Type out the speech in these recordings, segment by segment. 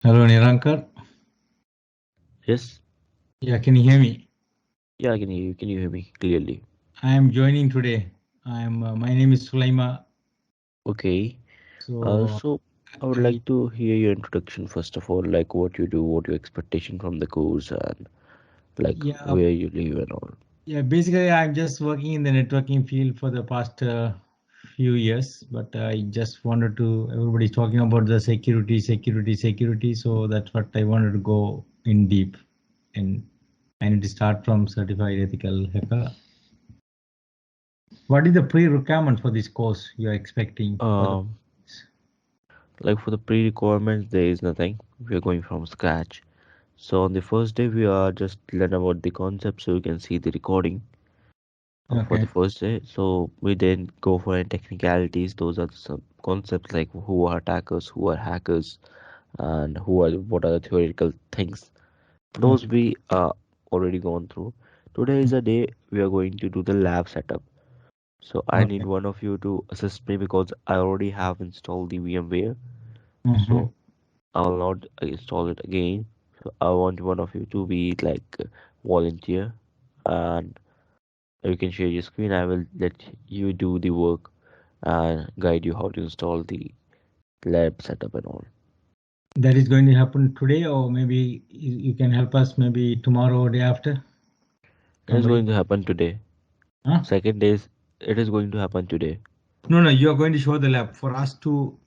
Hello, Nirankar. Yes, Yeah, can you hear me? yeah, I can hear you. Can you hear me clearly? I am joining today. My name is Sulaima. Okay. So So I would actually, like to hear your introduction first of all, like what you do, what your expectation from the course, and like yeah, where you live and all. yeah. Basically, I'm just working in the networking field for the past few years, but I just wanted to. Everybody's talking about the security, security, security. So that's what I wanted to go in deep, and I need to start from certified ethical hacker. What is the pre-requirement for this course you're expecting for the? Um, like for the pre-requirements, there is nothing. We are going from scratch. So on the first day, we are just learn about the concept, so you can see the recording for Okay. the first day. So we then go for any technicalities. Those are some concepts like who are attackers, who are hackers, and who are what are the theoretical things. Those Okay. we already gone through. Today is a day we are going to do the lab setup. So I need Okay. one of you to assist me because I already have installed the VMware. Mm-hmm. So I'll not install it again. So I want one of you to be like volunteer, and you can share your screen. I will let you do the work and guide you how to install the lab setup and all. That is going to happen today, or maybe you can help us maybe tomorrow or day after. It is Somebody, going to happen today. huh? Second is it is going to happen today. No, no, you are going to show the lab for us to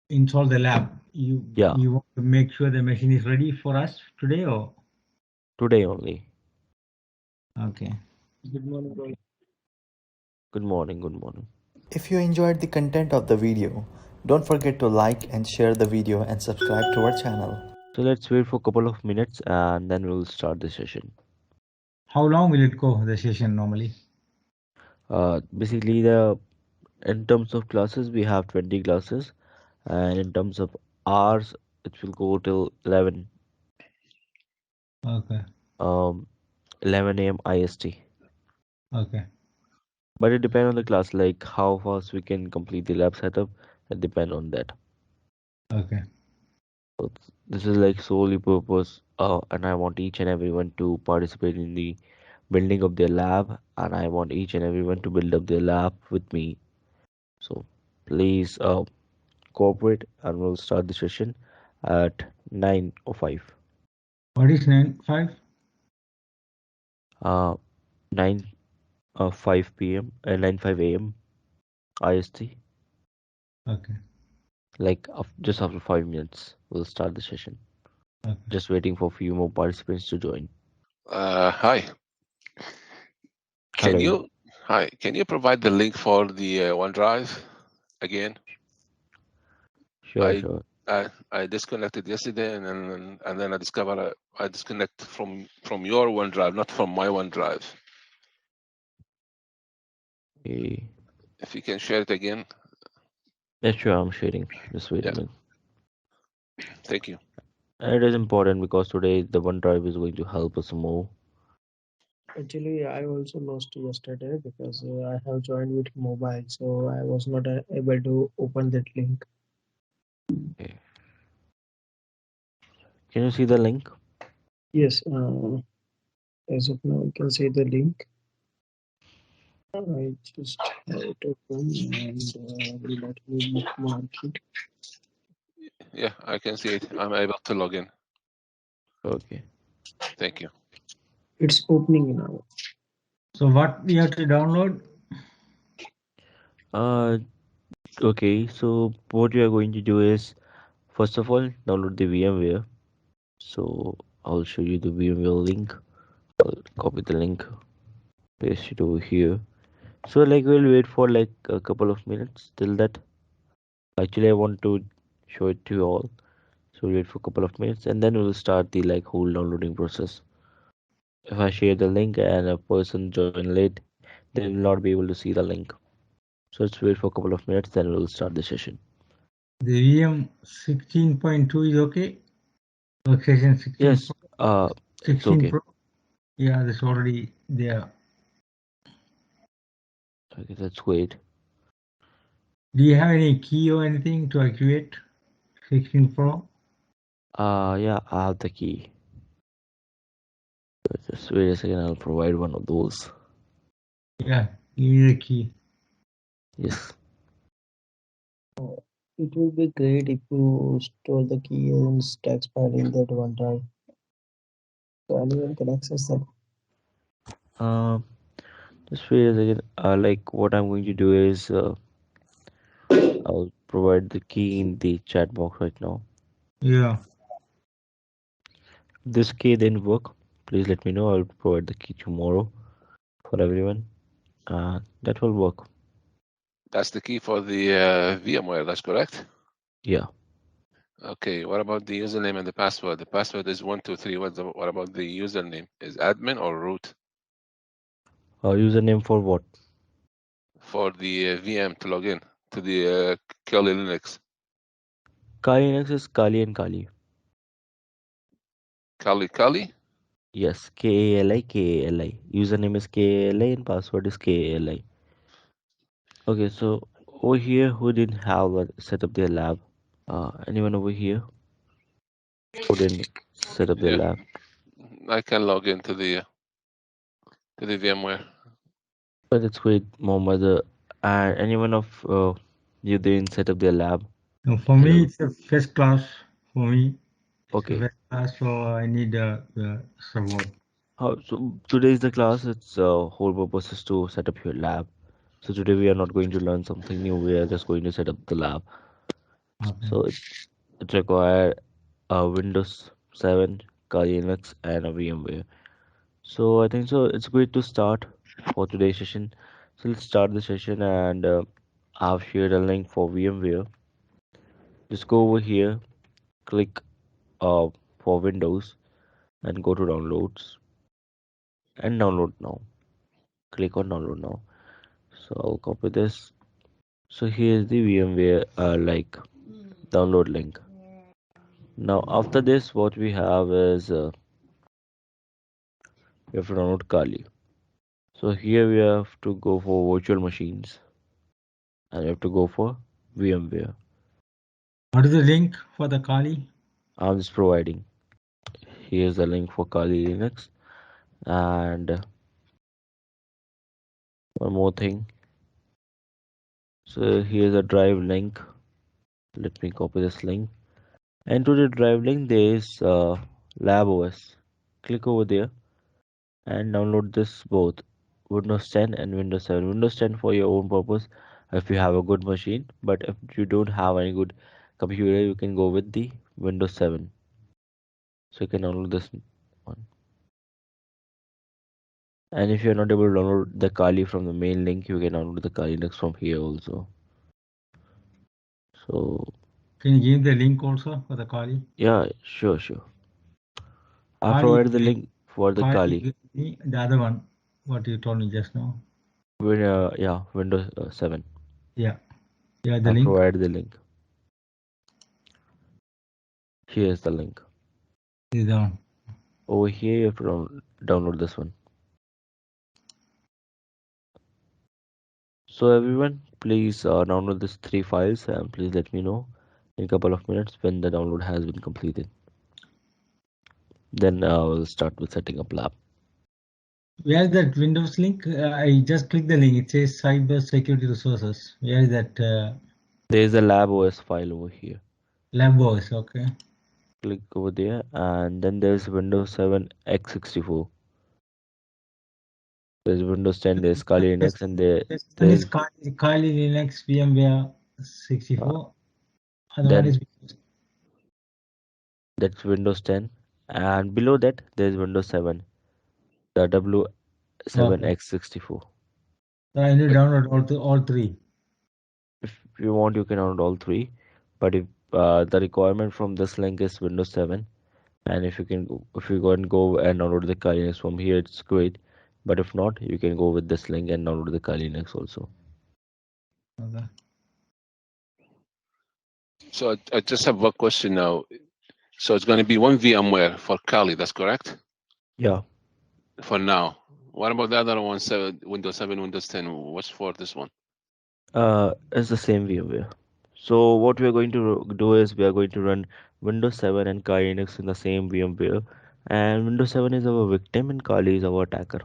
install the lab. Yeah, You want to make sure the machine is ready for us today, or today only. okay. Good morning, Rohit. Good morning, good morning. If you enjoyed the content of the video, don't forget to like and share the video and subscribe to our channel. So let's wait for a couple of minutes and then we'll start the session. How long will it go? The session normally? Basically, the in terms of classes, we have 20 classes, and in terms of hours, it will go till Okay. um 11 a.m. IST. Okay. But it depends on the class, like how fast we can complete the lab setup. It depend on that. Okay. So this is like solely purpose, and I want each and everyone to participate in the building of their lab, and I want each and everyone to build up their lab with me. So please cooperate and we'll start the session at 9:05. What is 9 5? Uh, 9 5 p.m. 9 5 a.m. IST. Okay. Like just after 5 minutes, we'll start the session. Okay. Just waiting for a few more participants to join. Hi. Can Hello. you Can you provide the link for the OneDrive again? Sure, I sure. I disconnected yesterday, and then I discovered I disconnect from your OneDrive, not from my OneDrive. Eh, If you can share it again, Yeah, sure. I'm sharing. Just wait a yeah. minute. Thank you. And it is important because today the OneDrive is going to help us more. Actually, I also lost yesterday because I have joined with mobile, so I was not able to open that link. Okay. Can you see the link? Yes, as of now, I can see the link. I just have it open and let me bookmark it. Yeah, I can see it. I'm able to log in. Okay. Thank you. It's opening now. So what we have to download? Uh, okay. So what you are going to do is, first of all, download the VMware. So I'll show you the VMware link. I'll copy the link, paste it over here. So like we'll wait for like a couple of minutes till that. Actually, I want to show it to you all. So we'll wait for a couple of minutes and then we'll start the like whole downloading process. If I share the link and a person join late, they will not be able to see the link. So let's wait for a couple of minutes, then we'll start the session. The VM 16.2 is okay. Workstation 16 Yes, Pro. it's 16 okay. Pro. Yeah, that's already there. Okay, let's wait. Do you have any key or anything to activate 16 Pro? Yeah, I have the key. Just wait a second, I'll provide one of those. Yeah, give me the key. Yes. It would be great if you store the key in text file in that OneDrive, so anyone can access that. Um, just wait a second. Like what I'm going to do is I'll provide the key in the chat box right now. Yeah. If this key didn't work, please let me know. I'll provide the key tomorrow for everyone. That will work. That's the key for the VMware, that's correct? Yeah. Okay, what about the username and the password? The password is 123. What about the username? Is admin or root? Username for what? For the VM to log in to the Kali Linux. Kali Linux is Kali and Kali. Kali? Yes, Kali, Kali. Username is Kali and password is Kali. Okay, so over here, who didn't have set up their lab? Anyone over here who didn't set up their Yeah, lab? I can log into the VMware. But it's great, Mohammed. Anyone of you didn't set up their lab? No, for me, Hello. it's a first class. For me, it's a Okay. first class, so I need support. So today's the class. Its whole purpose is to set up your lab. So today we are not going to learn something new. We are just going to set up the lab. Okay. So it requires a Windows 7, Kali Linux, and a VMware. So I think so. It's great to start for today's session. So let's start the session, and I've shared a link for VMware. Just go over here, click for Windows, and go to Downloads and download now. Click on Download now. So I'll copy this. So here's the VMware like download link. Now after this, what we have is we have to download Kali. So here we have to go for virtual machines, and we have to go for VMware. What is the link for the Kali? I'm just providing. Here's the link for Kali Linux, and one more thing. So here's a drive link. Let me copy this link. And to the drive link, there is LabOS. Click over there and download this both Windows 10 and Windows 7. Windows 10 for your own purpose if you have a good machine, but if you don't have any good computer, you can go with the Windows 7. So you can download this one. And if you're not able to download the Kali from the main link, you can download the Kali Linux from here also. So Can you give the link also for the Kali? yeah, sure. I Kali, provided the link for the Kali. the other one, what you told me just now. Yeah, Windows 7. Yeah. Yeah, the I link provided the link. Here's the link. is down. Over here, you have to download this one. So everyone, please download these 3 files and please let me know in a couple of minutes when the download has been completed. Then we'll start with setting up lab. Where is that Windows link? I just click the link. It says cybersecurity resources. Where is that? There is a lab OS file over here. LabOS. Okay. Click over there, and then there's Windows 7 x64. There's Windows 10, there's Kali Linux, and This one is there's Kali Linux VMware uh, 64. Other one then is that's Windows 10, and below that there's Windows 7, the okay. W7x64. So I need to download all three. If you want, you can download all three, but if the requirement from this link is Windows 7, and if you go and download the Kali Linux from here, it's great. But if not, you can go with this link and download the Kali Linux also. Okay. So I just have one question now. So it's going to be one VMware for Kali, that's correct? Yeah. For now. What about the other one, Windows 7, Windows 10? What's for this one? It's the same VMware. So what we are going to do is we are going to run Windows 7 and Kali Linux in the same VMware, and Windows 7 is our victim and Kali is our attacker.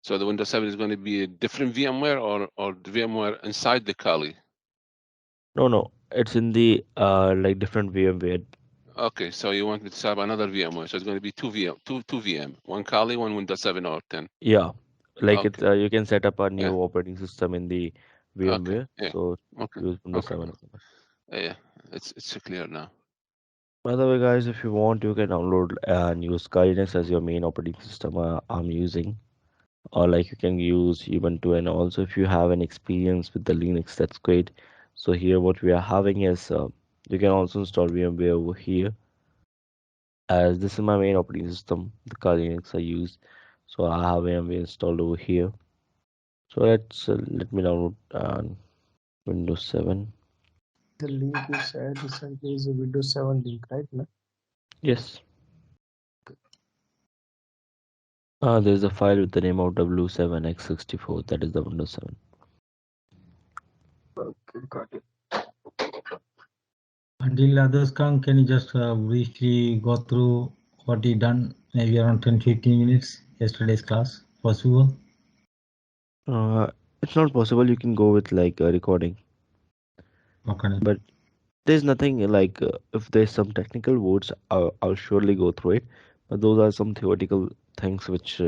So the Windows 7 is going to be a different VMware or the VMware inside the Kali? No, it's in the like different VMware. Okay, so you want me to set up another VMware. So it's going to be two VM, one Kali, one Windows 7 or 10. Yeah, like Okay, it's you can set up a yeah, new operating system in the okay, VMware. yeah, So okay, use Windows okay. 7. Yeah, it's clear now. By the way, guys, if you want, you can download and use Kali Linux as your main operating system. I'm using, or like you can use Ubuntu, and also if you have an experience with the Linux, that's great. So here, what we are having is you can also install VMware over here, as this is my main operating system, the Kali Linux I use. So I have VMware installed over here. So let me download Windows 7. The link you shared recently is a Windows 7 link, right? No? Yes. There's a file with the name of W7X64. That is the Windows 7. Okay, got it. Until others come, can you just briefly go through what you done, maybe around 10-15 minutes, yesterday's class, possible? It's not possible. You can go with like a recording, Okay. but there's nothing like if there's some technical words, I'll surely go through it. But those are some theoretical things which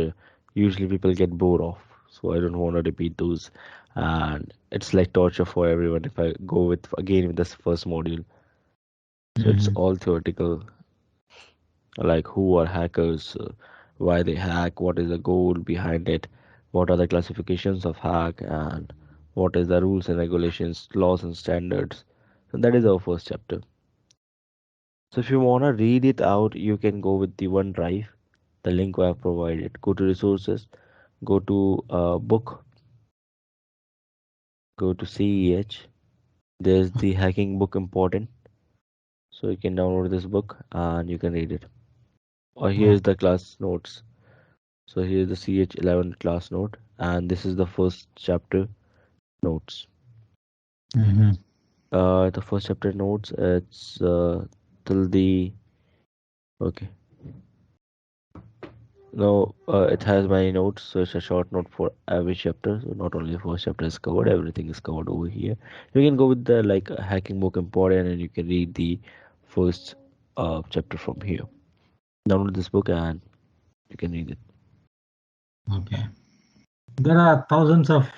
usually people get bored of. So I don't want to repeat those, and it's like torture for everyone if I go with again with this first module. So it's Mhm. all theoretical, like who are hackers, why they hack, what is the goal behind it, what are the classifications of hack, and what is the rules and regulations, laws and standards. So that is our first chapter. So if you want to read it out, you can go with the OneDrive, the link I have provided. Go to resources, go to book, go to CEH. There's the hacking book important. So you can download this book and you can read it. Or here's the class notes. So here's the CH11 class note, and this is the first chapter notes. Mhm. The first chapter notes, it's till the okay. Now it has many notes, so it's a short note for every chapter. So not only the first chapter is covered, everything is covered over here. You can go with the like hacking book important, and you can read the first chapter from here. Download this book and you can read it. Okay. There are thousands of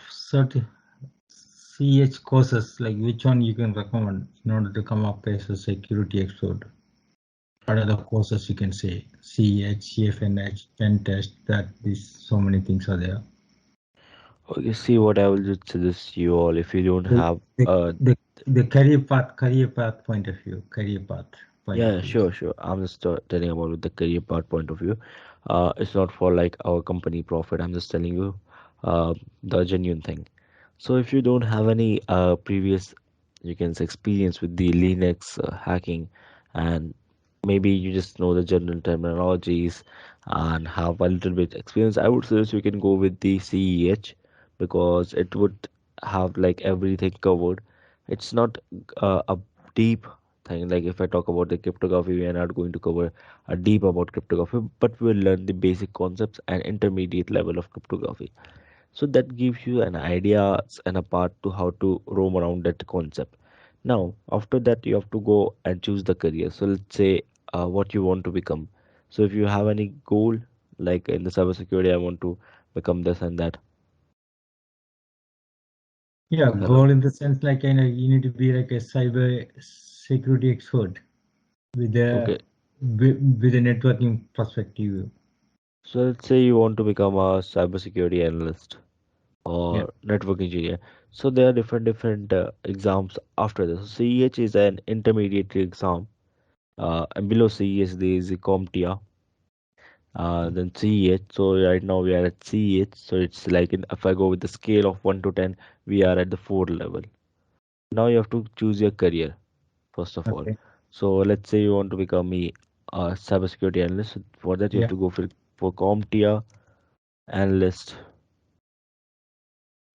CH courses, like which one you can recommend in order to come up as a security expert? What are the courses you can say? CEH, CFNH, pen test, that these so many things are there. Okay, see what I will just suggest you all if you don't The, have the, the, the career path point of view, yeah, sure. I'm just telling about with the career part point of view. It's not for like our company profit. I'm just telling you the genuine thing. So if you don't have any previous, you can say experience with the Linux hacking, and maybe you just know the general terminologies and have a little bit experience, I would suggest you can go with the CEH because it would have like everything covered. It's not a deep thing. Like if I talk about the cryptography, we are not going to cover a deep about cryptography, but we'll learn the basic concepts and intermediate level of cryptography. So that gives you an idea and a part to how to roam around that concept. Now after that you have to go and choose the career. So let's say what you want to become. So if you have any goal, like in the cybersecurity, I want to become this and that. Yeah, Hello. goal in the sense like you need to be like a cyber security expert with Okay. with a networking perspective. So let's say you want to become a cybersecurity analyst Yeah. or network engineer. So there are different exams after this. So CEH is an intermediate exam, and below CEH there is a CompTIA, then CEH. So right now we are at CEH. So it's like if I go with the scale of 1 to 10, we are at the 4 level. Now you have to choose your career first of all. Okay. So let's say you want to become a cybersecurity analyst. For that you have Yeah. to go for CompTIA analyst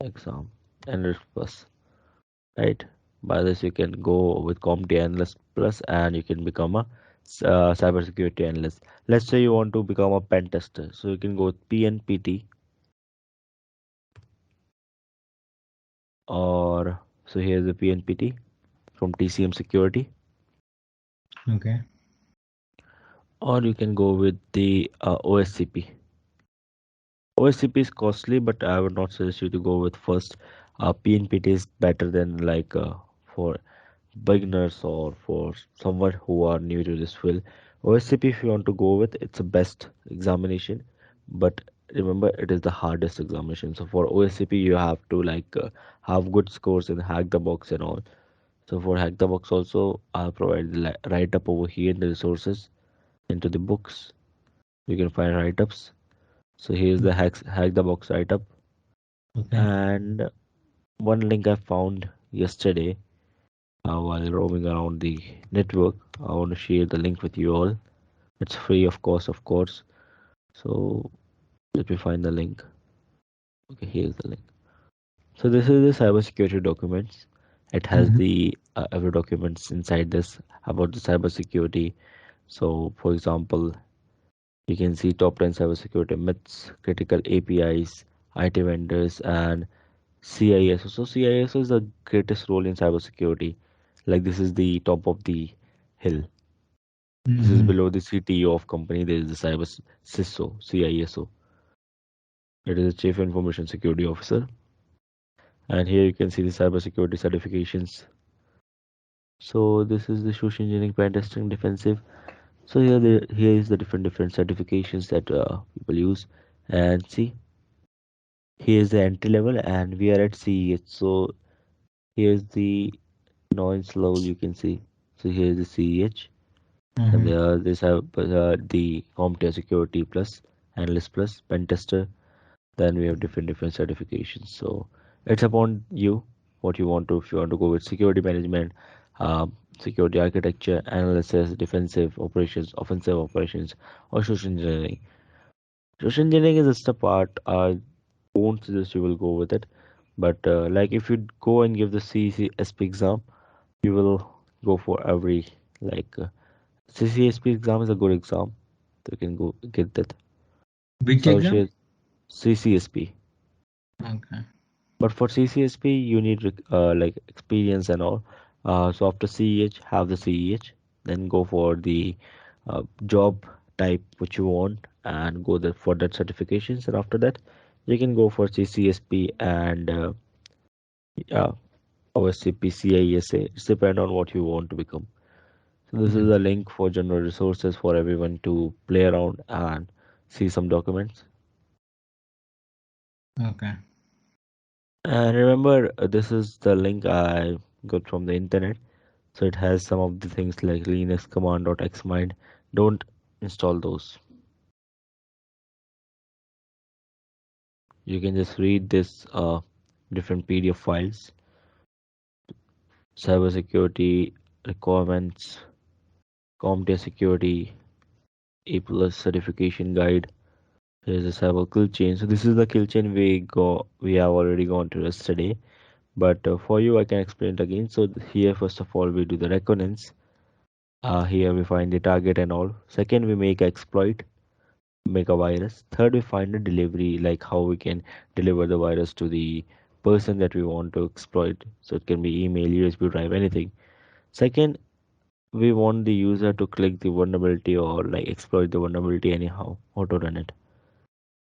exam, analyst plus, right? By this, you can go with CompTIA Analyst Plus and you can become a cybersecurity analyst. Let's say you want to become a pen tester. So you can go with PNPT or so here's the PNPT from TCM Security, Okay. or you can go with the OSCP. OSCP is costly, but I would not suggest you to go with first. PNPT is better than for beginners or for someone who are new to this field. OSCP, if you want to go with, it's the best examination, but remember it is the hardest examination. So for OSCP, you have to have good scores in hack the box and all. So for hack the box also, I'll provide the write up over here in the resources into the books. You can find write ups. So here's the hack the box write up, Okay. and one link I found yesterday while roaming around the network. I want to share the link with you all. It's free, of course. So let me find the link. Okay, here's the link. So this is the cybersecurity documents. It has Mhm. the every documents inside this about the cybersecurity. So for example, you can see top 10 cybersecurity myths, critical APIs, IT vendors, and CISO. So CISO is the greatest role in cybersecurity. Like this is the top of the hill. This is Mhm. below the CTO of company. There is the cyber CISO, CISO. It is the Chief Information Security Officer. And here you can see the cybersecurity certifications. So this is the social engineering, pen testing, defensive. So here is the different certifications that people use. And see, here is the entry level, and we are at CEH. So here's the noise level you can see. So here is the CEH, and Mhm. there this have the CompTIA Security Plus, Analyst Plus, Pen Tester. Then we have different certifications. So it's upon you what you want to. If you want to go with security management, security architecture, analysis, defensive operations, offensive operations, or social engineering. Social engineering is just a part. I won't suggest you will go with it. But like if you go and give the CCSP exam, you will go for every like CCSP exam is a good exam. So you can go get that. Which So I'll exam? share CCSP. Okay. But for CCSP, you need experience and all. So after CEH, have the CEH, then go for the job type which you want and go there for that certifications. And after that, you can go for CCSP and yeah, OSCP, CISA. It's depend on what you want to become. So this is Mhm. a link for general resources for everyone to play around and see some documents. Okay. And remember, this is the link I got from the internet. So it has some of the things like Linux command.xmind. Don't install those. You can just read this different PDF files, cybersecurity requirements, CompTIA security, A plus certification guide. Here's a cyber kill chain. So this is the kill chain we have already gone to yesterday. But for you, I can explain it again. So here, first of all, we do the reconnaissance. Here we find the target and all. Second, we make exploit, make a virus. Third, we find a delivery, like how we can deliver the virus to the person that we want to exploit. So it can be email, USB drive, anything. Second, we want the user to click the vulnerability or like exploit the vulnerability anyhow, auto run it.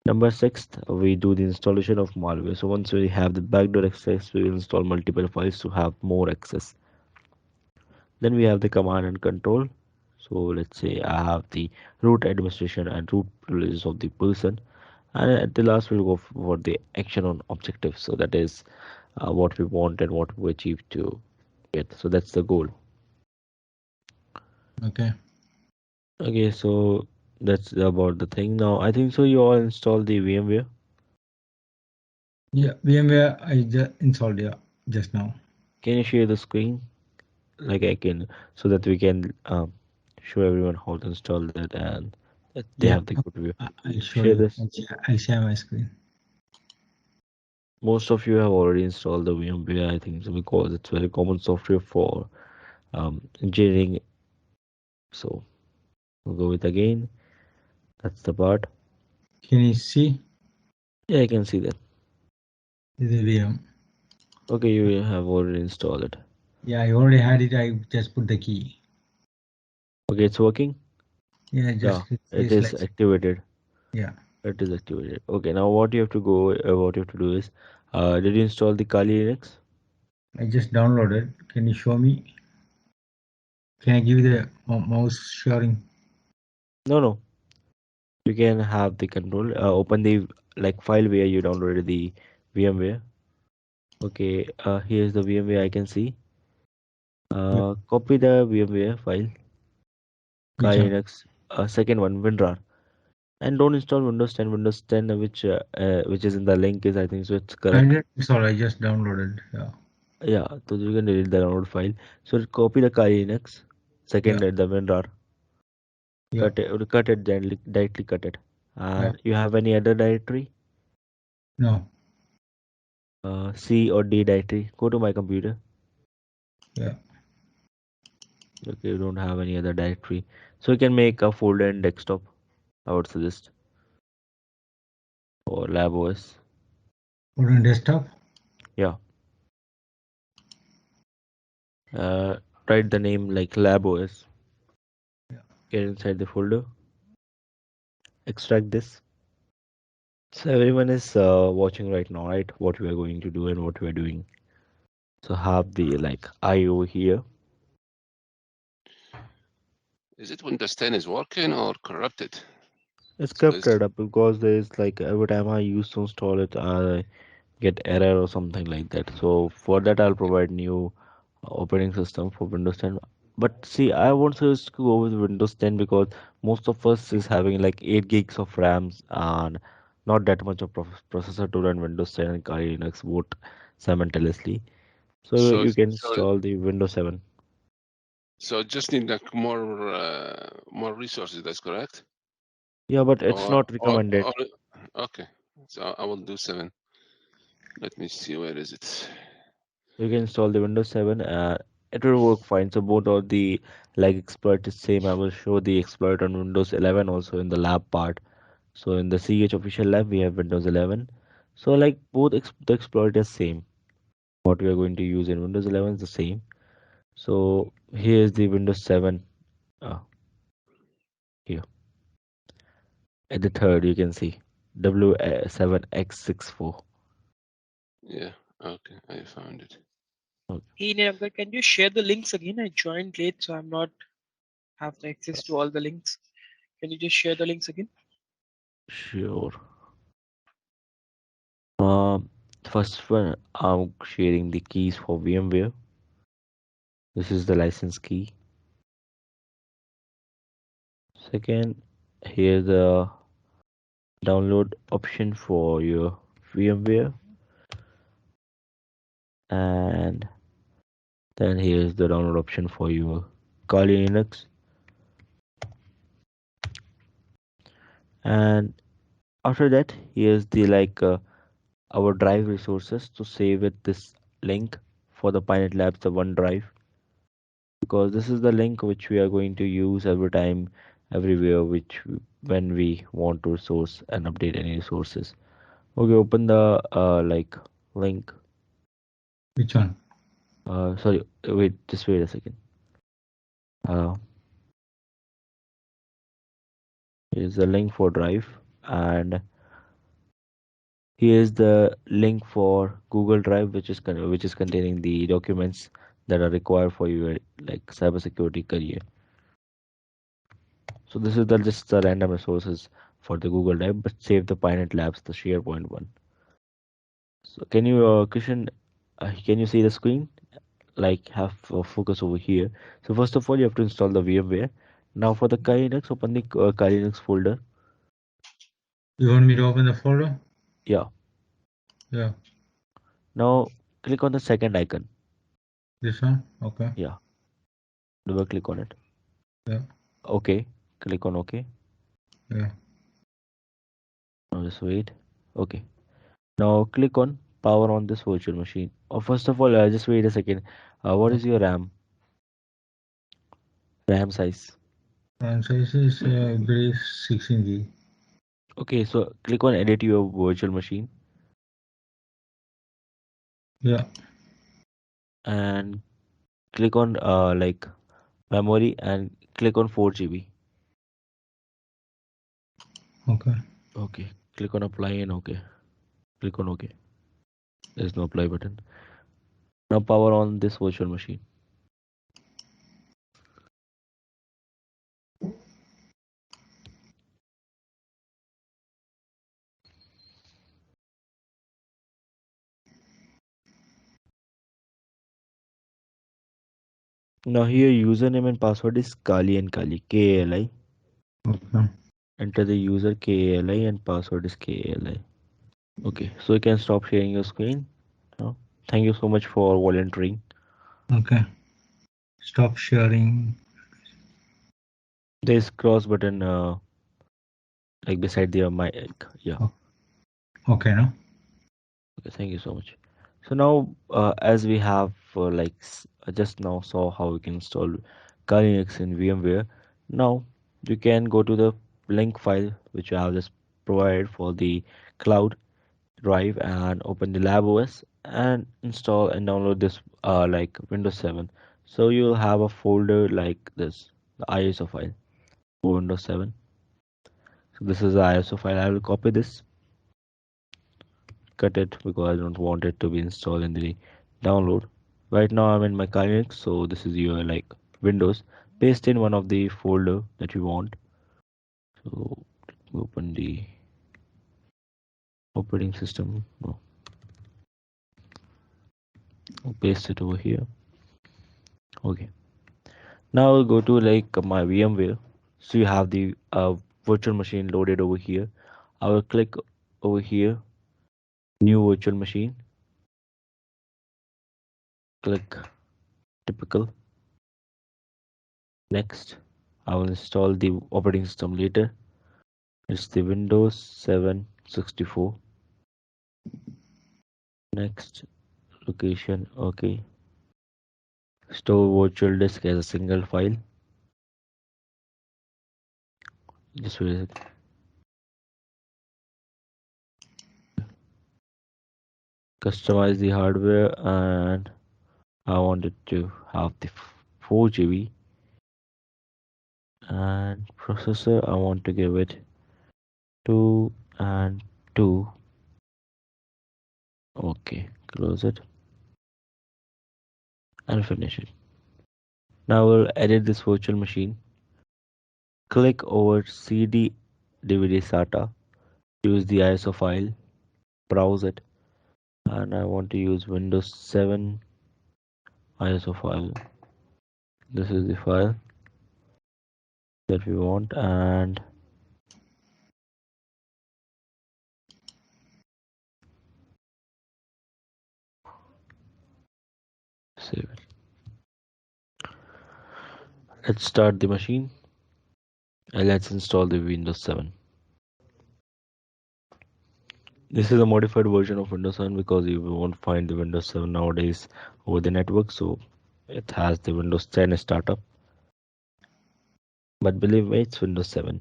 Number six, we do the installation of malware. So once we have the backdoor access, we will install multiple files to have more access. Then we have the command and control. So let's say I have the root administration and root privileges of the person. And at the last, we'll go for the action on objective. So that is what we want and what we achieve to get. So that's the goal. Okay. Okay, so that's about the thing. Now, I think so you all installed the VMware. Yeah, VMware I just installed, yeah, just now. Can you share the screen? Like I can, so that we can show everyone how to install that and that they Yeah, have the good view. I'll show Share you. this. I'll share my screen. Most of you have already installed the VMware, I think, so because it's very common software for engineering. So we'll go with again. That's the part. Can you see Yeah, I can see that. the VM? Okay, you have already installed it. Yeah, I already had it. I just put the key. Okay, it's working. Yeah, Yeah, just it it says is like, activated. yeah. It is activated. Okay, now what you have to go, what you have to do is, did you install the Kali Linux? I just downloaded. Can you show me? Can I give you the mouse sharing? No, no. You can have the control. Open the like file where you downloaded the VMware. Okay, here's the VMware I can see. Yeah. Copy the VMware file, Which Kali one? Linux, second one, WinRAR, and don't install Windows 10. Windows 10, which is in the link, is I think so. It's I correct. didn't install. I just downloaded. Yeah. Yeah, so you can delete the download file. So copy the Kali Linux, Yeah. second the WinRAR, Yeah. cut it gently, directly cut it. Yeah. And you have any other directory? No. C or D directory. Go to my computer. Yeah. Okay, you don't have any other directory, so you can make a folder in desktop. I would suggest, or lab OS. Put on desktop. Yeah. Uh, Write the name like lab OS. Yeah. Get inside the folder. Extract this. So everyone is watching right now, right? What we are going to do and what we are doing. So have the like IO here. Is it Windows 10 is working or corrupted? It's So it's, corrupted up because there is like every time I use to install it, I get error or something like that. So for that, I'll provide new operating system for Windows 10. But see, I want to just go with Windows 10 because most of us is having like 8 gigs of RAMs and not that much of processor to run Windows 10 and Kali Linux boot simultaneously. So so you can so install the Windows 7. so just need like more resources. That's correct. Yeah, but it's Or not recommended. okay. So I will do 7. Let me see, where is it? You can install the Windows 7. It will work fine. So both of the like exploit is same. I will show the exploit on Windows 11 also in the lab part. So in the CH official lab, we have Windows 11. So like both the exploit is same. What we are going to use in Windows 11 is the same. So here is the Windows 7. Uh, Here at the third, you can see W7X64. Yeah. Okay, I found it. Hey Niranga, can you share the links again? I joined late, so I'm not have the access to all the links. Can you just share the links again? Sure. First one, I'm sharing the keys for VMware. This is the license key. Second, here's the download option for your VMware, and then here's the download option for your Kali Linux. And after that, here's the our drive resources to save with this link for the PyNet Labs, the OneDrive, because this is the link which we are going to use every time, everywhere, when we want to source and update any resources. Okay, open the link. Which one? Sorry, wait, just wait a second. Uh, Here's the link for Drive, and here's the link for Google Drive, which is containing the documents that are required for your like cybersecurity career. So this is just the random resources for the Google Drive, but save the PyNet Labs, the SharePoint one. So can you, Kishan, can you see the screen? Like have focus over here. So first of all, you have to install the VMware. Now for the Kali Linux, open the Kali Linux folder. You want me to open the folder? Yeah. Yeah. Now click on the second icon. This one? Okay. Yeah. Double click on it. Yeah. Okay. Click on OK. Yeah. Now just wait. Okay. Now click on power on this virtual machine. First of all, just wait a second. What is your RAM? RAM size. And size is I believe 16 GB. Okay, so click on edit your virtual machine Yeah. and click on like memory and click on 4 GB. Okay. Okay, click on apply and okay. Click on OK. There's no apply button. Now power on this virtual machine. Now here username and password is Kali and Kali, Kali. Okay. Enter the user Kali and password is Kali. Okay, so you can stop sharing your screen. Thank you so much for volunteering. Okay. Stop sharing. There's cross button like beside the mic. Yeah. Okay, no? Okay, thank you so much. So now as we have just now saw how we can install Kali Linux in VMware. Now you can go to the link file which I have just provided for the cloud drive and open the lab OS and install and download this like Windows 7. So you'll have a folder like this, the ISO file for Windows 7. So this is the ISO file. I will copy this, cut it because I don't want it to be installed in the download. Right now I'm in my Linux, so this is your like Windows. Paste in one of the folder that you want. So open the operating system. No. I'll paste it over here. Okay. Now I'll go to like my VMware. So you have the virtual machine loaded over here. I will click over here, new virtual machine. Click typical. Next, I will install the operating system later. It's the Windows 7 64. Next, location, okay. Store virtual disk as a single file. Just wait a second. Customize the hardware and I want it to have the 4 GB and processor I want to give it 2 and 2. Okay, close it and finish it. Now we'll edit this virtual machine. Click over CD DVD SATA. Use the ISO file. Browse it. And I want to use Windows 7 ISO file. This is the file that we want and save it. Let's start the machine and let's install the Windows 7. This is a modified version of Windows 7 because you won't find the Windows 7 nowadays over the network, so it has the Windows 10 startup. But believe me, it's Windows 7.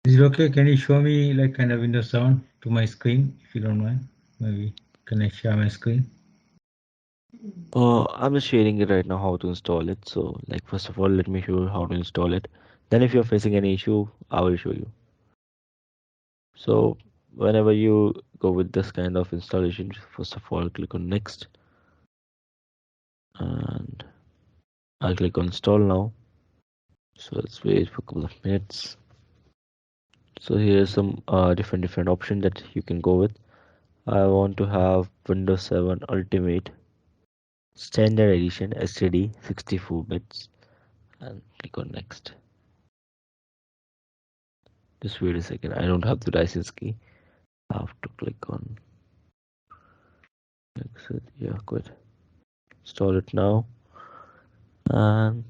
Is it okay? Can you show me like kind of Windows 7 to my screen if you don't mind? Maybe can I share my screen? I'm just sharing it right now how to install it. So like first of all, let me show you how to install it. Then if you're facing any issue, I will show you. So whenever you go with this kind of installation, first of all, click on next and I'll click on install now. So let's wait for a couple of minutes. So here's some different options that you can go with. I want to have Windows 7 Ultimate Standard Edition STD 64 bits and click on next. Just wait a second. I don't have the license key. I have to click on exit. Yeah, good. Install it now. And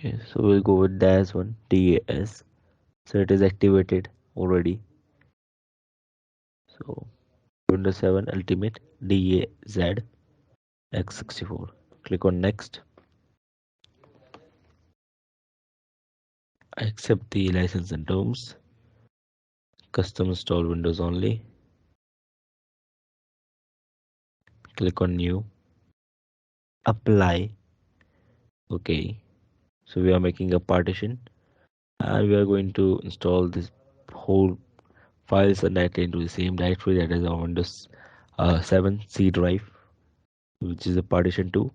Okay, so we'll go with DAS one, DAS. So it is activated already. So Windows 7 Ultimate DAZ X64. Click on next. Accept the license and terms. Custom install Windows only. Click on new. Apply. Okay. So we are making a partition and we are going to install this whole files and data into the same directory, that is our Windows 7 C drive, which is a partition 2.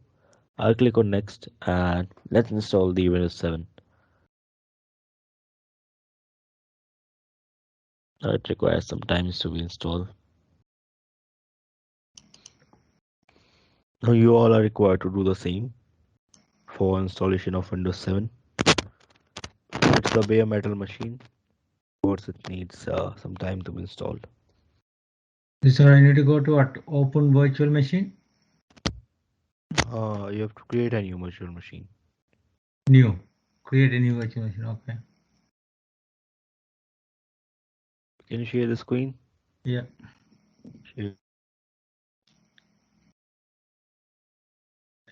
I'll click on next and let's install the Windows 7. It requires some time to be installed. Now you all are required to do the same for installation of Windows 7. It's a bare metal machine. Of course, it needs some time to be installed. So I need to go to what, open virtual machine? You have to create a new virtual machine. New. Create a new virtual machine. Okay. Can you share the screen? Yeah. Share.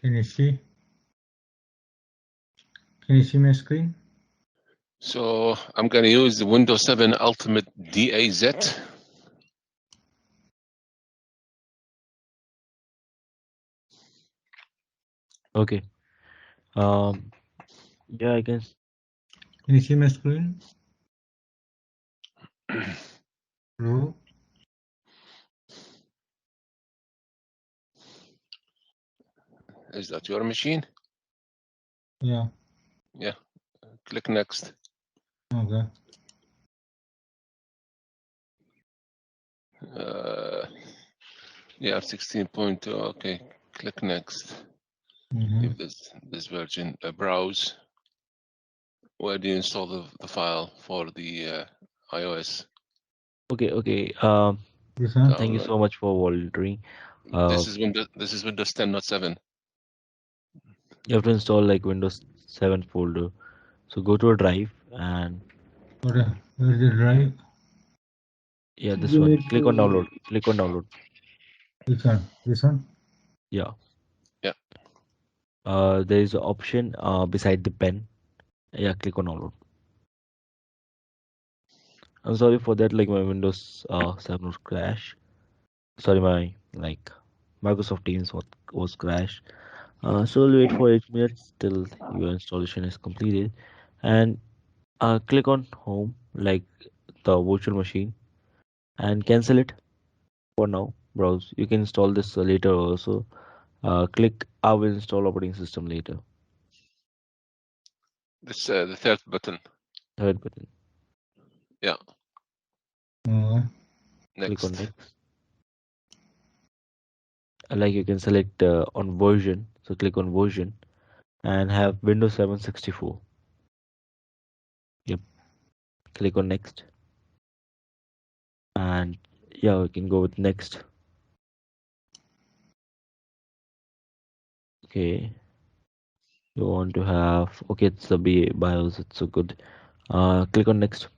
Can you see? Can you see my screen? So I'm going to use the Windows 7 Ultimate DAZ. Okay. Yeah, I can. Can you see my screen? Hello? Is that your machine? Yeah. Yeah. Click next. Okay. Yeah, 16.2. Okay. Click next. Give this version a browse. Where do you install the file for the iOS? Okay. This one? Thank you so much for volunteering. This is Windows 10, not 7. You have to install like Windows 7 folder. So go to a drive and Where's the drive? yeah, this You one. need Click on to download. Click on download. Which one? This one? Yeah. Yeah. There is an option beside the pen. Yeah, click on download. I'm sorry for that. Like my Windows 7 was crash. Sorry, my like Microsoft Teams was crash. So we'll wait for 8 minutes till your installation is completed, and click on home like the virtual machine and cancel it for now. Browse. You can install this later also. Click I will install operating system later. This the third button. Third button. Yeah. Click on Next. next. Like you can select on version. So click on version and have Windows 7 64. Yep. Click on next. And yeah, we can go with next. Okay. You want to have, okay, it's the BIOS, it's so good. Click on next.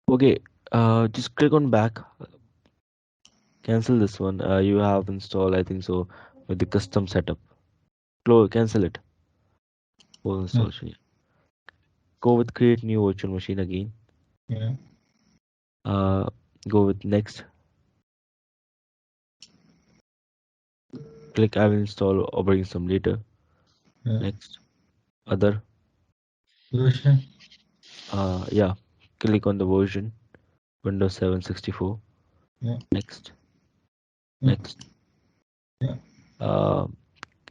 Okay, just click on back. Cancel this one. You have installed, I think so, with the custom setup. Cancel it. Full installation. Yeah. Go with create new virtual machine again. Yeah. Go with next. Click I will install operating system later. Yeah. Next. Other. Version? Yeah. Click on the version. Windows 7 64. Yeah. Next. Yeah. Next. Yeah.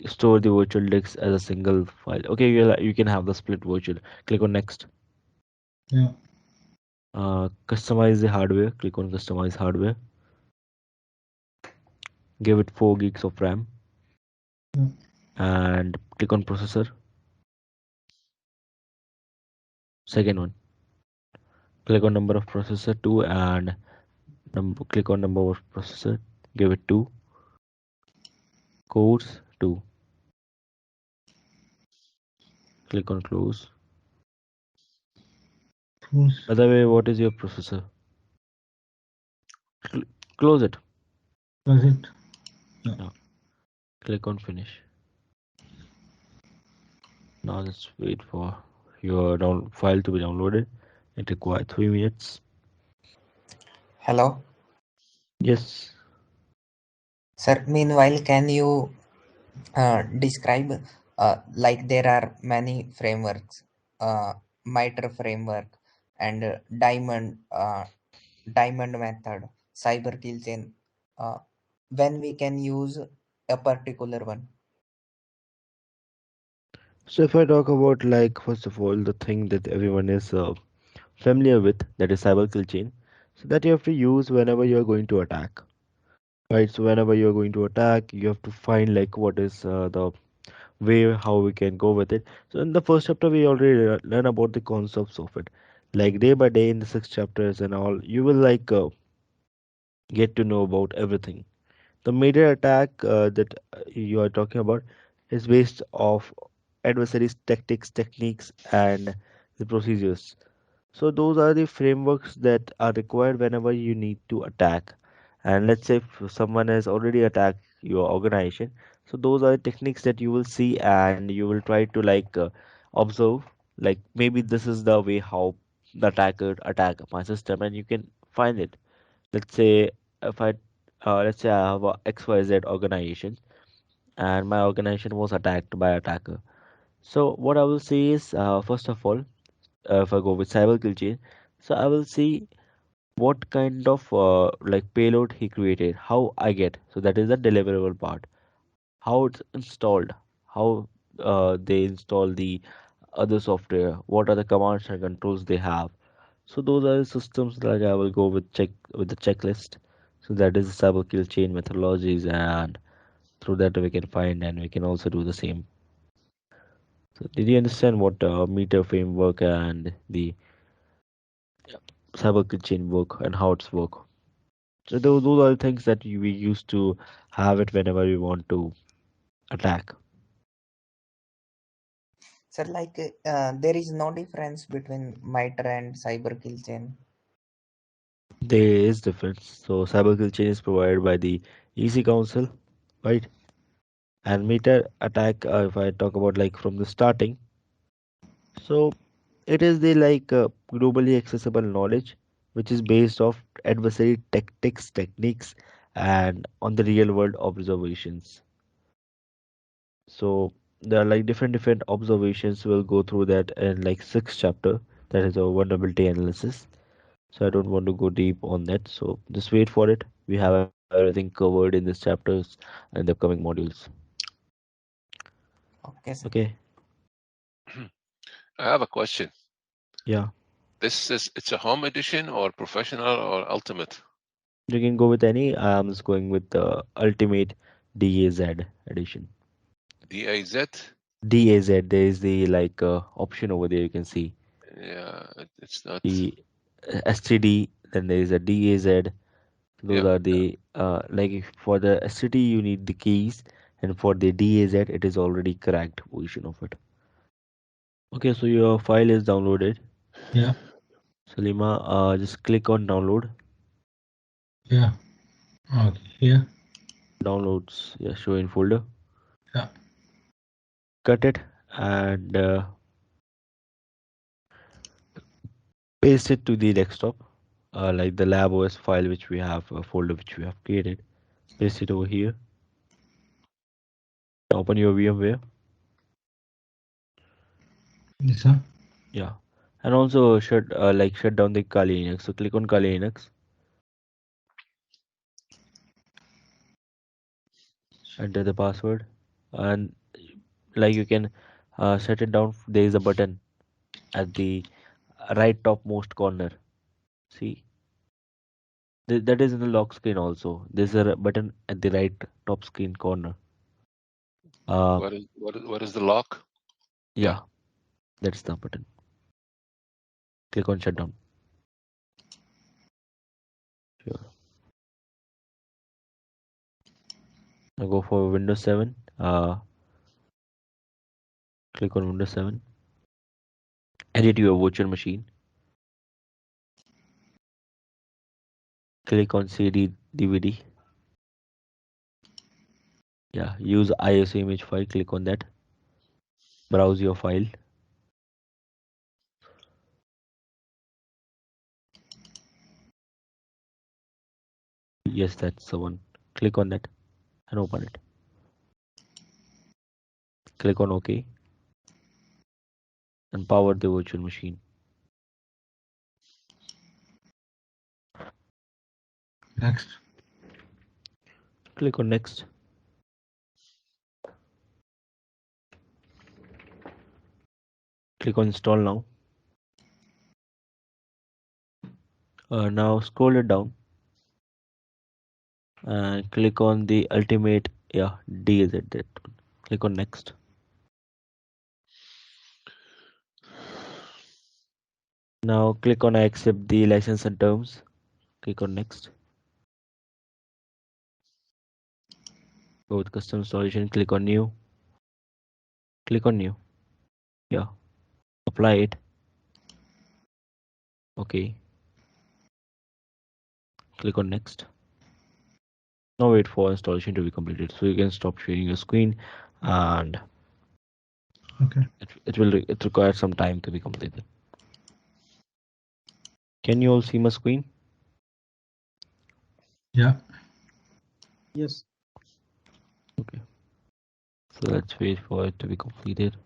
Store the virtual disk as a single file. Okay, you can have the split virtual. Click on next. Yeah. Customize the hardware. Click on customize hardware. Give it 4 gigs of RAM. Yeah. And click on processor. Second one. Click on number of processor 2 and click on number of processor. Give it 2. Cores 2. Click on close. Close. By the way, what is your processor? Close it. Close it. Yeah. Click on finish. Now let's wait for your file to be downloaded. It requires 3 minutes. Hello, Yes. sir. Meanwhile, can you describe like there are many frameworks, MITRE framework and diamond method, cyber kill chain. When we can use a particular one. So if I talk about like first of all the thing that everyone is familiar with, that is cyber kill chain. So that you have to use whenever you are going to attack. Right. So whenever you are going to attack, you have to find like what is the way how we can go with it. So in the first chapter we already learn about the concepts of it. Like day by day in the 6 chapters and all, you will like get to know about everything. The major attack that you are talking about is based off adversaries' tactics, techniques, and the procedures. So those are the frameworks that are required whenever you need to attack. And let's say if someone has already attacked your organization, so those are the techniques that you will see and you will try to like observe. Like maybe this is the way how the attacker attack my system, and you can find it. Let's say if I let's say I have a XYZ organization and my organization was attacked by attacker. So what I will say is first of all, if I go with cyber kill chain, so I will see what kind of like payload he created, how I get. So that is the deliverable part. How it's installed, how they install the other software, what are the commands and controls they have. So those are the systems like I will go with the checklist. So that is the cyber kill chain methodologies, and through that we can find and we can also do the same. So did you understand what meter framework and the cyber kill chain work and how it's work? So those are the things that we used to have it whenever we want to attack. Sir, like there is no difference between MITRE and cyber kill chain. There is difference. So cyber kill chain is provided by the EC Council, right? And meter attack, if I talk about like from the starting, so it is the like globally accessible knowledge which is based off adversary tactics, techniques, and on the real world observations. So there are like different observations. We'll go through that in like 6th chapter. That is a vulnerability analysis. So I don't want to go deep on that. So just wait for it. We have everything covered in these chapters and the upcoming modules. Okay, sir. Okay. I have a question. Yeah. It's a home edition or professional or ultimate? You can go with any. I'm just going with the ultimate DAZ edition. DAZ? DAZ, there is the like option over there. You can see Yeah, it's not. the STD, then there is a DAZ. Those Yeah, are the like for the STD you need the keys, and for the DAZ it is already cracked version of it. Okay, so your file is downloaded. Yeah. Salima, just click on download. Yeah. Okay. Here. Downloads, yeah, show in folder. Yeah. Cut it and paste it to the desktop, like the lab OS file which we have, a folder which we have created. Paste it over here. Open your VMware. This one. Yeah, and also shut down the Kali Linux. So click on Kali Linux. Enter the password, and like you can shut it down. There is a button at the right topmost corner. See, that is in the lock screen also. There's a button at the right top screen corner. Uh, what is the lock? yeah, that's the button. Click on shutdown. Sure. Now go for Windows 7. Click on Windows 7. edit your virtual machine. Click on CD DVD. Yeah, use ISO image file. Click on that. Browse your file. Yes, that's the one. Click on that and open it. Click on OK and power the virtual machine. Next. Click on next. Click on install now. Now scroll it down and click on the ultimate. Yeah, D is it that one. Click on next. Now click on I accept the license and terms. Click on next. Go with custom installation. Click on new. Click on new. Yeah. Apply it. Okay. Click on next. Now wait for installation to be completed. So you can stop sharing your screen and Okay. it requires some time to be completed. Can you all see my screen? Yeah. Yes. Okay. So let's wait for it to be completed.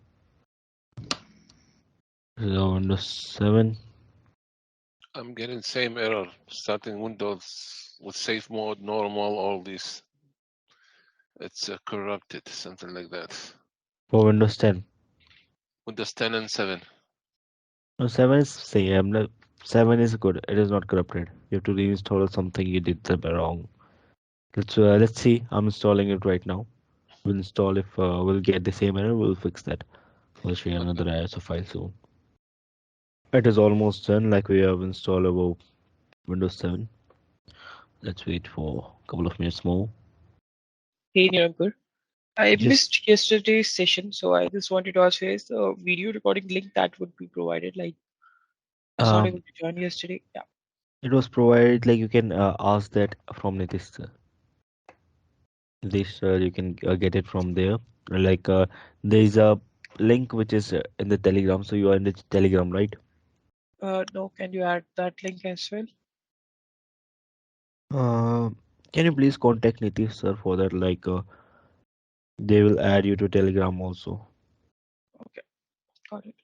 So Windows 7. I'm getting same error. Starting Windows with safe mode, normal, all these. It's corrupted, something like that. For Windows 10. Windows 10 and 7. No, 7 is same. 7 is good. It is not corrupted. You have to reinstall something you did wrong. Let's see. I'm installing it right now. We'll install if we'll get the same error. We'll fix that. I'll show you another ISO file soon. It is almost done. Like we have installed about Windows 7. Let's wait for a couple of minutes more. Hey, Nirankur. I Yes. missed yesterday's session, so I just wanted to ask, is the video recording link that would be provided? Like, I was not able to join yesterday. Yeah. It was provided. Like you can ask that from Nitish sir. You can get it from there. Like there is a link which is in the Telegram. So you are in the Telegram, right? No, can you add that link as well? Can you please contact Nitish sir for that? Like they will add you to Telegram also. Okay, got it.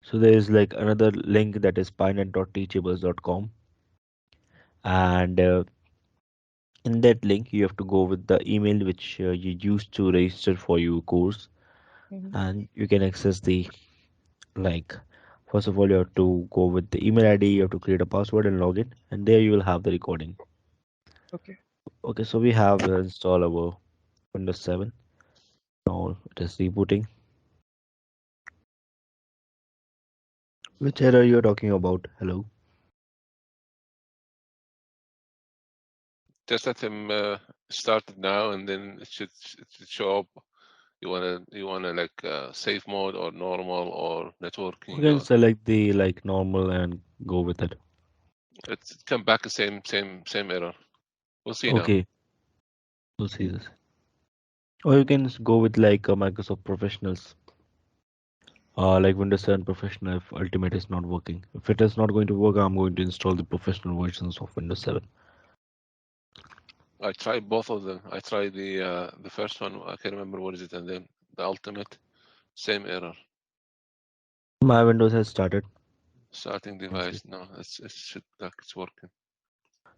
So there is like another link that is pynet.teachables.com, and in that link you have to go with the email which you used to register for your course, and you can access the like. First of all, you have to go with the email ID. You have to create a password and log in, and there you will have the recording. Okay. Okay, so we have installed our Windows 7. Now it is rebooting. Which error you are talking about? Hello. Just let him start it now, and then it should show up. You wanna like safe mode or normal or networking. You can select the like normal and go with it. It's come back the same error. We'll see now. Okay. We'll see this. Or you can go with like Microsoft Professionals. Like Windows 7 Professional if Ultimate is not working. If it is not going to work, I'm going to install the professional versions of Windows 7. I tried both of them. I tried the first one. I can't remember what is it, and then the Ultimate, same error. My Windows has started. Starting device. No, it's working.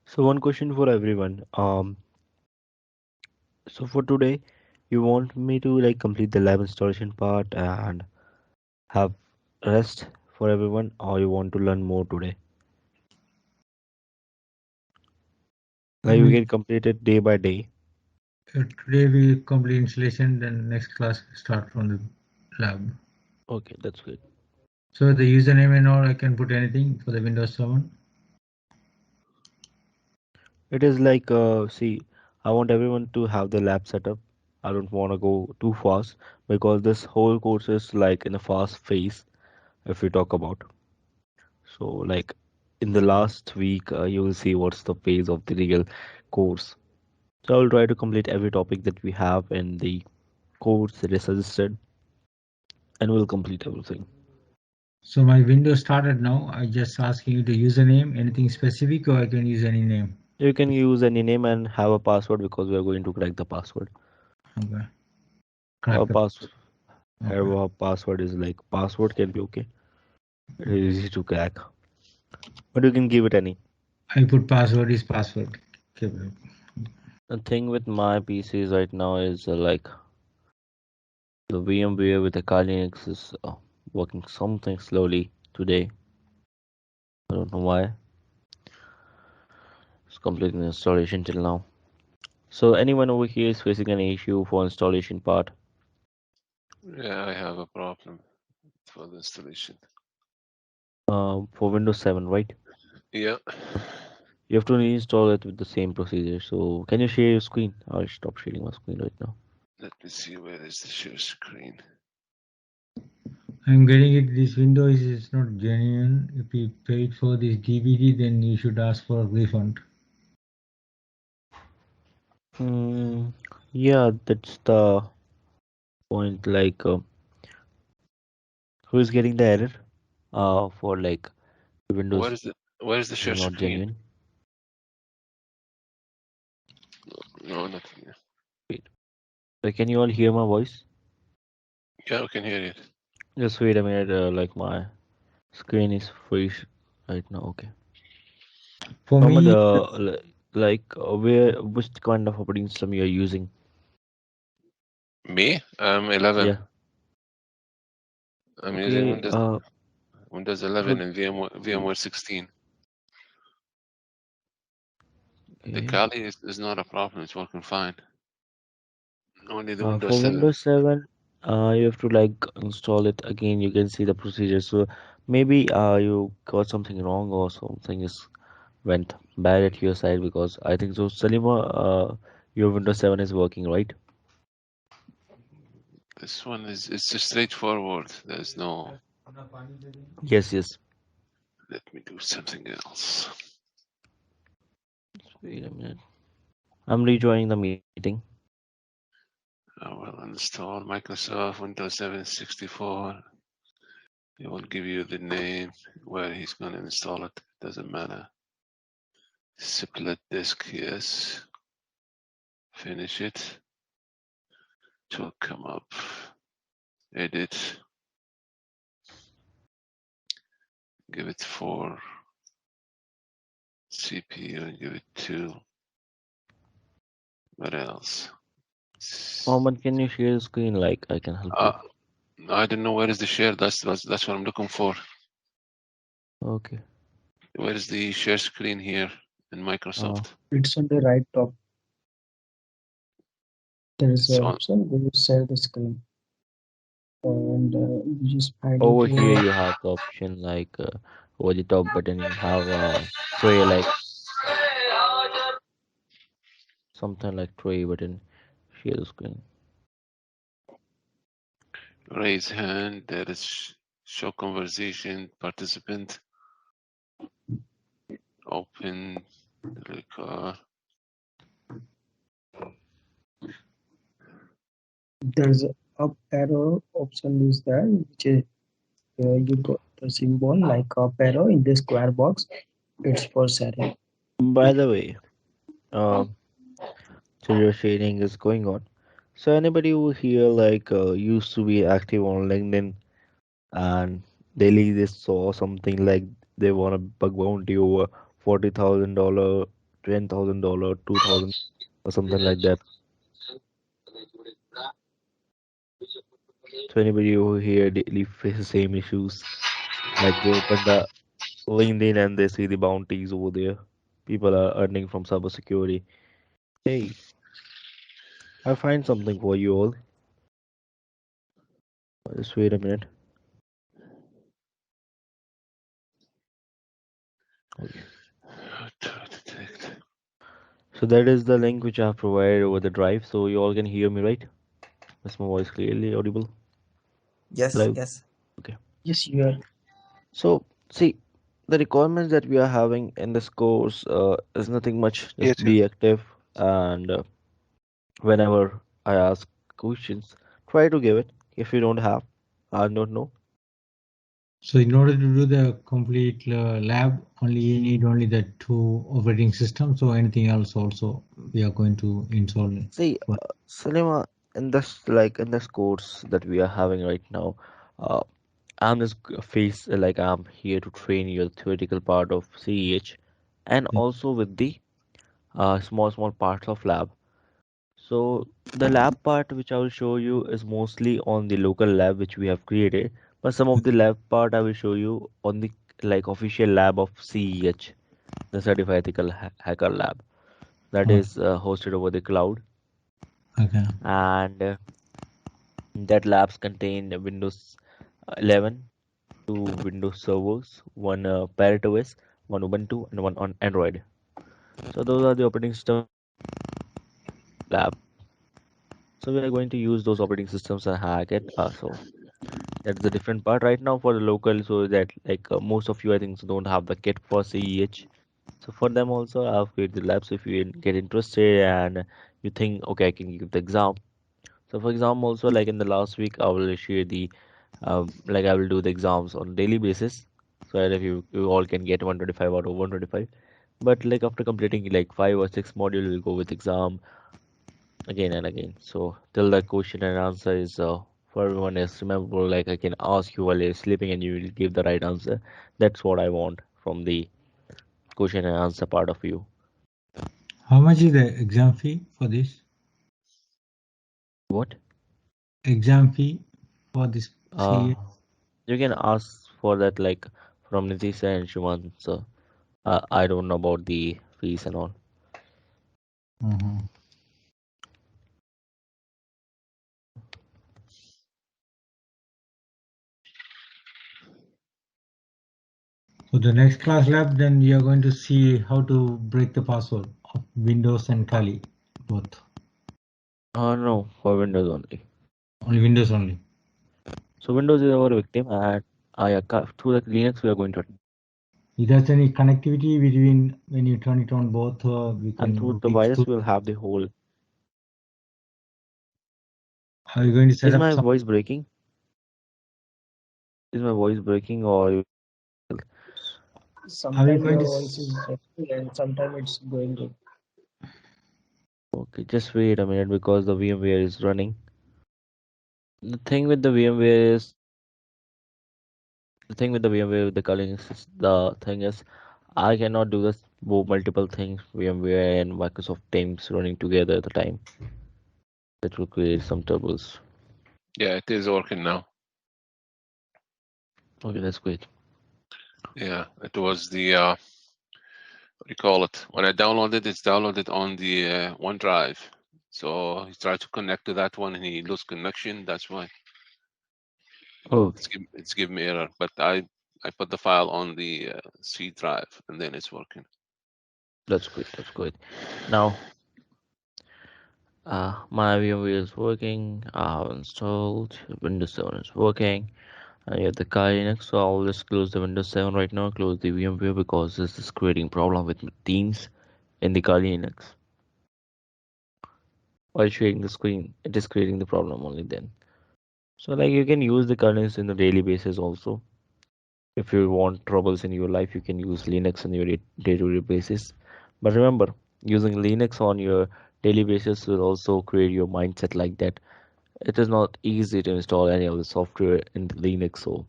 So one question for everyone. So for today, you want me to like complete the lab installation part and have rest for everyone, or you want to learn more today? Like we can complete it day by day. Today we complete installation, then next class start from the lab. Okay, that's good. So the username and all, I can put anything for the Windows 7. It is like see, I want everyone to have the lab setup. I don't want to go too fast because this whole course is like in a fast phase if we talk about. So like in the last week, you will see what's the phase of the real course. So I'll try to complete every topic that we have in the course that is suggested, and we'll complete everything. So my window started now. I just asking you the username, anything specific, or I can use any name. You can use any name and have a password because we are going to crack the password. Okay. Our Crack the. Okay. our password is like password can be okay. It is easy to crack, but you can give it any. I put password is password. Okay. The thing with my PCs right now is like the VMware with the Kali Linux is working something slowly today. I don't know why. It's completing the installation till now. So anyone over here is facing an issue for installation part? Yeah, I have a problem for the installation. For Windows 7, right? Yeah. You have to reinstall it with the same procedure. So can you share your screen? I'll stop sharing my screen right now. Let me see where is the share screen. I'm getting it. This window is not genuine. If you paid for this DVD, then you should ask for a refund. Yeah, that's the point. Like, who is getting the error? For like Windows Where is the is share not screen? genuine. No, not here. Wait, can you all hear my voice? Yeah, I can hear you. Just wait a minute. Like my screen is freeze right now. Okay. For Mohammed, me, which kind of operating system you are using? Me? I'm 11. Yeah. I'm using Okay. Windows So 11 and VMware 16. The okay. Kali is not a problem. It's working fine. Only the Windows For 7. Windows 7, you have to like install it again. You can see the procedure. So maybe you got something wrong or something is went bad at your side because I think so. Salima, your Windows 7 is working, right? This one is it's just straightforward. There's no. Yes, yes. Let me do something else. Wait a minute. I'm rejoining the meeting. I will install Microsoft Windows 7 64. It will give you the name where he's going to install it. Doesn't matter. Split disk, yes. Finish it. It will come up. Edit. Give it 4. CPU and give it 2. What else? Mohammed, can you share the screen? Like I can help you. I don't know where is the share. That's what I'm looking for. Okay. Where is the share screen here in Microsoft? It's on the right top. There is It's an on. option where you share the screen, and you just find it Over here here. you have the option like over the top button you have a tray like something like tray button. Share the screen. Raise hand. There is show conversation participant. Open record. There's a up arrow option is there, which is you got the symbol like up arrow in the square box. It's for sharing. By the way, so your sharing is going on. So anybody who here like used to be active on LinkedIn and daily they saw something like they want a bug bounty over $40,000, $10,000, 2,000 or something like that. So anybody over here daily face the same issues like they open the LinkedIn and they see the bounties over there. People are earning from cybersecurity. Hey, I find something for you all. Just wait a minute. Okay. Detect. So that is the link which I have provided over the drive. So you all can hear me, right? Is my voice clearly audible? Yes, Hello? yes. Okay. Yes, you are. So see, the requirements that we are having in this course is nothing much. Here Just too. be active, and whenever I ask questions, try to give it. If you don't have, I don't know. So in order to do the complete lab, only you need only the 2 operating systems, or anything else also we are going to install it. See, Salima, in this course that we are having right now, uh, I'm just I'm here to train you the theoretical part of CEH, and Yeah. also with the small parts of lab. So the lab part which I will show you is mostly on the local lab which we have created, but some of the lab part I will show you on the official lab of CEH, the Certified Ethical Hacker Lab that Oh, is hosted over the cloud, okay. and that labs contain Windows 11 two Windows servers, one Parrot OS, one Ubuntu, and one on Android. So those are the operating system lab. So we are going to use those operating systems and hack it. So that's the different part right now for the local. So that most of you I think don't have the kit for CEH. So for them also I've created the labs. If you get interested and you think okay I can give the exam. So for example also like in the last week I will share the I will do the exams on daily basis. So that if you all can get 125 out of 125. But like after completing like 5 or 6 module, we'll go with exam again and again. So till the question and answer is for everyone is rememberable. Like I can ask you while you're sleeping and you will give the right answer. That's what I want from the question and answer part of you. How much is the exam fee for this? What? Exam fee for this Uh, CA? you can ask for that from Nitisa and Shuman. So I don't know about the fees and all. Mhm. So the next class lab, then we are going to see how to break the password of Windows and Kali, both. No, for Windows only. Only Windows only. So Windows is our victim, and through the Linux we are going to, If there's any connectivity between when you turn it on both, we and can through the reach virus to. we'll have the whole. Are you going to set Is up my some? voice breaking? Is my voice breaking or Are you Sometimes going your to? voice is breaking and sometimes it's going to. okay? Just wait a minute because the VMware is running. The thing with the VMware is the thing with the VMware with the calling is the thing is I cannot do this multiple things VMware and Microsoft Teams running together at the time. That will create some troubles. Yeah, it is working now. Okay, that's great. Yeah, it was the what do you call it? When I downloaded, it's downloaded on the OneDrive. So he tried to connect to that one and he lost connection. That's why Oh, it's giving me error. But I put the file on the C drive and then it's working. that's great. That's great. Now, my VMware is working. I have installed Windows 7 is working. I have the Kali Linux, so I'll just close the Windows 7 right now. Close the VMware because this is creating problem with my Teams in the Kali Linux. While sharing the screen, it is creating the problem only then. So you can use the kernels in a daily basis also. If you want troubles in your life, you can use Linux on your day-to-day basis. But remember, using Linux on your daily basis will also create your mindset like that. It is not easy to install any of the software in the Linux, so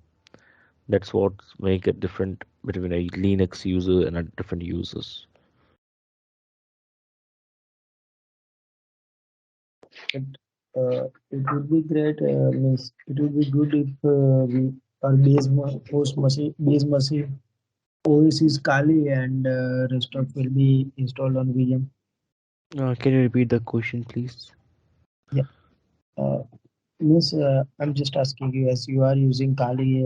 that's what make it different between a Linux user and a different users. It it would be great. Means it would be good if we our base machine OS is Kali and rest of will be installed on VM. Can you repeat the question, please? Yeah. Uh, Means I'm just asking you as you are using Kali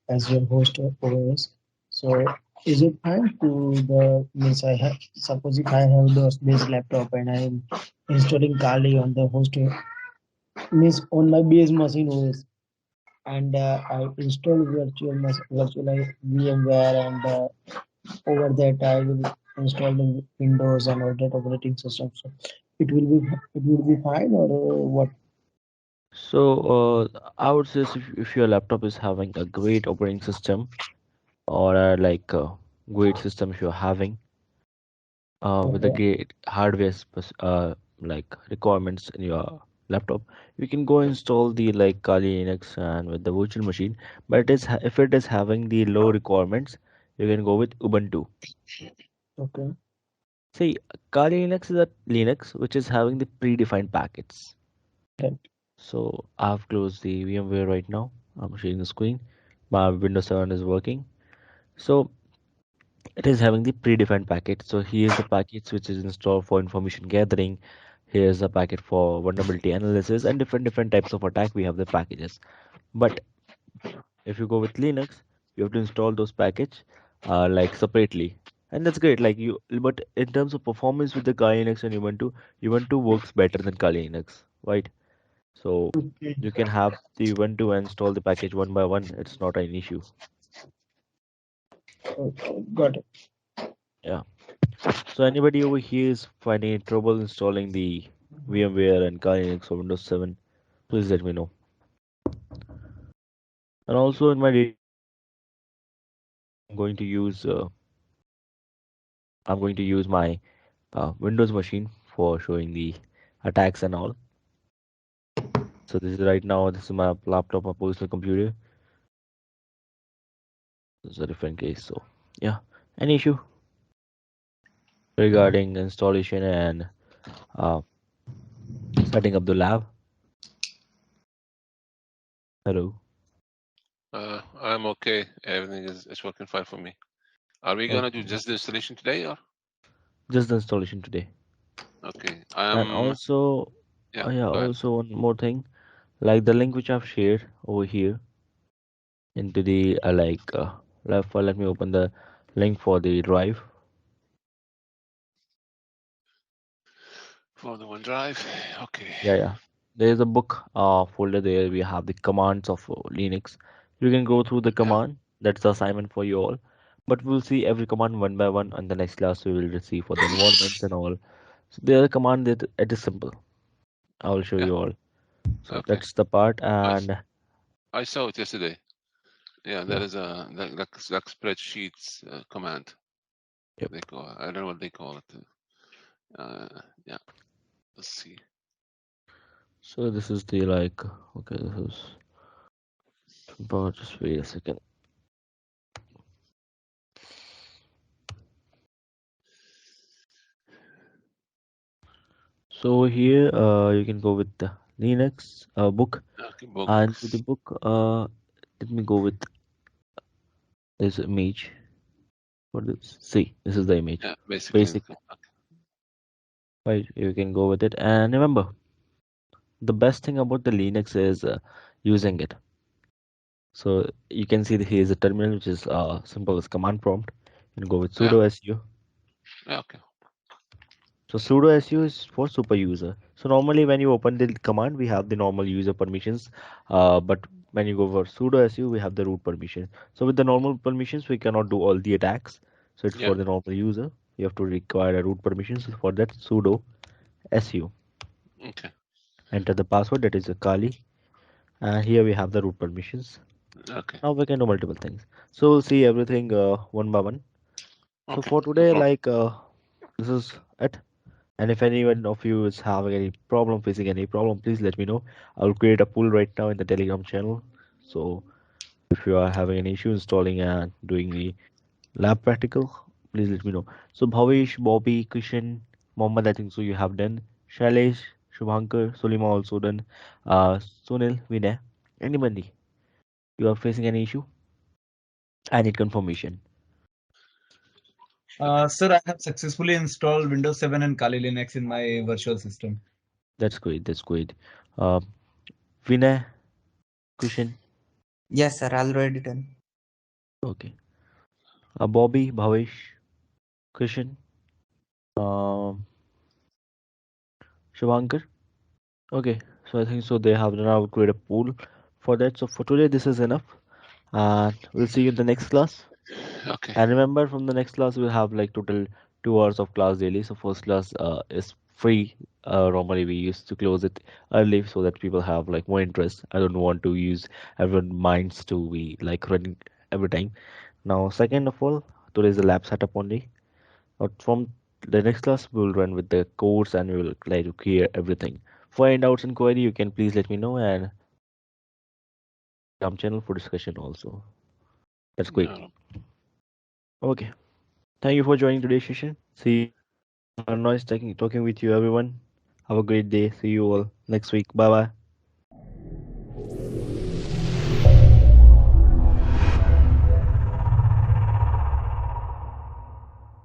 as your host OS. So Is it fine to the means I have suppose if I have the base laptop and I am installing Kali on the host means on my base machine OS and I install virtual VMware and over that I will install the Windows and all that operating system. So it will be fine or what? So I would say if your laptop is having a great operating system or like great system if you're having with the Okay. great hardware like requirements in your laptop, you can go install the like Kali Linux and with the virtual machine. But if it is having the low requirements, you can go with Ubuntu. Okay. See, Kali Linux is a Linux which is having the predefined packets. Right. So I've closed the VMware right now. I'm sharing the screen. My Windows 7 is working. So it is having the predefined packet. So here's the package which is installed for information gathering. Here's a packet for vulnerability analysis and different types of attack. We have the packages. But if you go with Linux, you have to install those package like separately. And that's great. But in terms of performance with the Kali Linux and Ubuntu works better than Kali Linux, right? So Okay. you can have the Ubuntu and install the package one by one. It's not an issue. Okay. Got it. Yeah. So anybody over here is finding any trouble installing the VMware and Kali Linux or Windows 7, please let me know. And also in my I'm going to use uh, I'm going to use my Windows machine for showing the attacks and all. So this is right now. This is my laptop, my personal computer. This is a different case. So yeah, any issue regarding installation and uh, setting up the lab? Hello. I'm okay. Everything is working fine for me. Are we gonna do Okay. just the installation today or? Just the installation today. Okay. And also, Yeah. yeah, Go ahead. also one more thing, like the link which I've shared over here into the left file. Let me open the link for the drive. For the OneDrive. Okay. Yeah. There is a book folder there. We have the commands of Linux. You can go through the Yeah. command. That's the assignment for you all. But we'll see every command one by one, and the next class we will receive for the environments and all. So there are command that it is simple. I will show Yeah. you all. So Okay. that's the part, I and I saw it yesterday. Yeah, that yeah, is a like spreadsheets command. yep. They call. I don't know what they call it. Yeah. Let's see. So this is the okay, this is just wait a second. So here you can go with the Linux book, Okay. and to Books. the book let me go with this image. What is see? This is the image. Yeah. Basically. Basic, right? You can go with it, and remember the best thing about the Linux is using it. So you can see that here is a terminal which is simple as command prompt. You can go with Yeah. sudo su. Yeah. Okay. So sudo su is for super user. So normally when you open the command, we have the normal user permissions. But when you go for sudo su, we have the root permission. So with the normal permissions, we cannot do all the attacks. So it's Yeah. for the normal user. You have to require a root permissions. For that sudo su. Okay. Enter the password, that is a Kali. And here we have the root permissions. Okay. Now we can do multiple things. So we'll see everything one by one. So Okay. for No today, problem. this is it. And if anyone of you is having any problem, facing any problem, please let me know. I'll create a pool right now in the Telegram channel. So if you are having an issue installing and doing the lab practical, please let me know. So Bhavesh, Bobby, Kishan, Mohammed, I think so you have done. Shailesh, Shubhankar, Sulima also done. Sunil, Vinay, anybody, you are facing any issue? I need confirmation. Sir, I have successfully installed Windows 7 and Kali Linux in my virtual system. That's great. That's great. Uh, Vinay, Kishan, Yes, sir. Already done. okay. Bobby, Bhavesh, Krishan, um, Shavankar. Okay, so I think so they have now created a pool for that. So for today, this is enough, and we'll see you in the next class. Okay. And remember, from the next class, we'll have like total 2 hours of class daily. So first class is free. Normally, we used to close it early so that people have like more interest. I don't want to use everyone's minds to be like running every time. Now, second of all, today is the lab setup only. But from the next class, we will run with the codes and we will try to clear everything. For any doubts and query, you can please let me know, and Telegram channel for discussion also. That's quick. No, Okay. Thank you for joining today's session. See you. Nice talking with you, everyone. Have a great day. See you all next week. Bye bye.